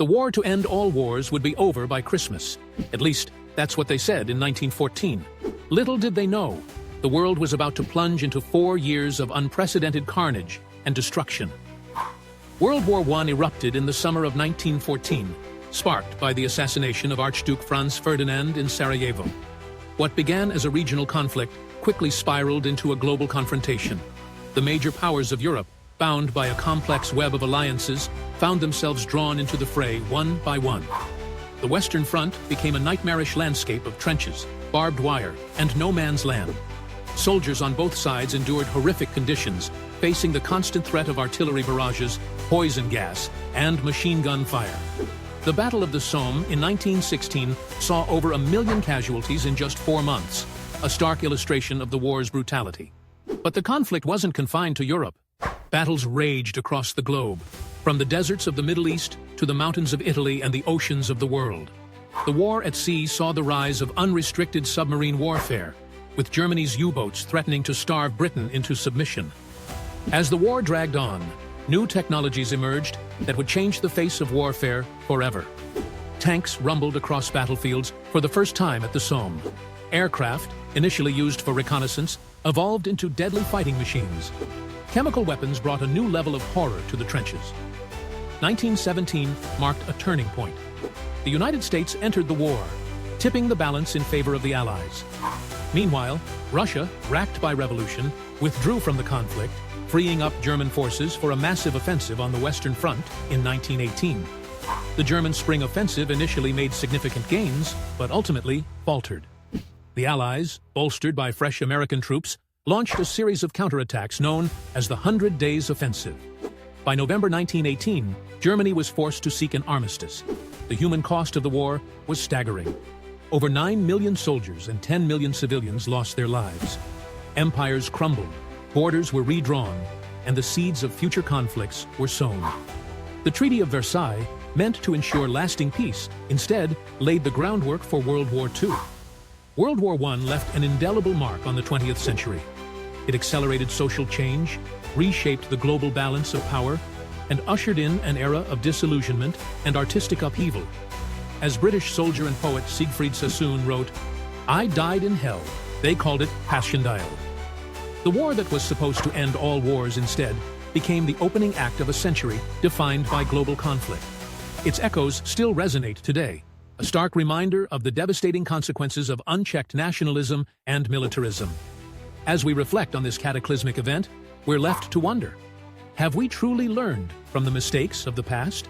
The war to end all wars would be over by Christmas. At least, that's what they said in 1914. Little did they know, the world was about to plunge into 4 years of unprecedented carnage and destruction. World War I erupted in the summer of 1914, sparked by the assassination of Archduke Franz Ferdinand in Sarajevo. What began as a regional conflict quickly spiraled into a global confrontation. The major powers of Europe, bound by a complex web of alliances, found themselves drawn into the fray one by one. The Western Front became a nightmarish landscape of trenches, barbed wire, and no man's land. Soldiers on both sides endured horrific conditions, facing the constant threat of artillery barrages, poison gas, and machine gun fire. The Battle of the Somme in 1916 saw over 1 million casualties in just 4 months, a stark illustration of the war's brutality. But the conflict wasn't confined to Europe. Battles raged across the globe, from the deserts of the Middle East to the mountains of Italy and the oceans of the world. The war at sea saw the rise of unrestricted submarine warfare, with Germany's U-boats threatening to starve Britain into submission. As the war dragged on, new technologies emerged that would change the face of warfare forever. Tanks rumbled across battlefields for the first time at the Somme. Aircraft, initially used for reconnaissance, evolved into deadly fighting machines. Chemical weapons brought a new level of horror to the trenches. 1917 marked a turning point. The United States entered the war, tipping the balance in favor of the Allies. Meanwhile, Russia, racked by revolution, withdrew from the conflict, freeing up German forces for a massive offensive on the Western Front in 1918. The German Spring Offensive initially made significant gains, but ultimately faltered. The Allies, bolstered by fresh American troops, launched a series of counterattacks known as the 100 Days Offensive. By November 1918, Germany was forced to seek an armistice. The human cost of the war was staggering. Over 9 million soldiers and 10 million civilians lost their lives. Empires crumbled, borders were redrawn, and the seeds of future conflicts were sown. The Treaty of Versailles, meant to ensure lasting peace, instead laid the groundwork for World War II. World War I left an indelible mark on the 20th century. It accelerated social change, reshaped the global balance of power, and ushered in an era of disillusionment and artistic upheaval. As British soldier and poet Siegfried Sassoon wrote, "I died in hell, they called it Passchendaele." The war that was supposed to end all wars instead became the opening act of a century defined by global conflict. Its echoes still resonate today, a stark reminder of the devastating consequences of unchecked nationalism and militarism. As we reflect on this cataclysmic event, we're left to wonder, have we truly learned from the mistakes of the past?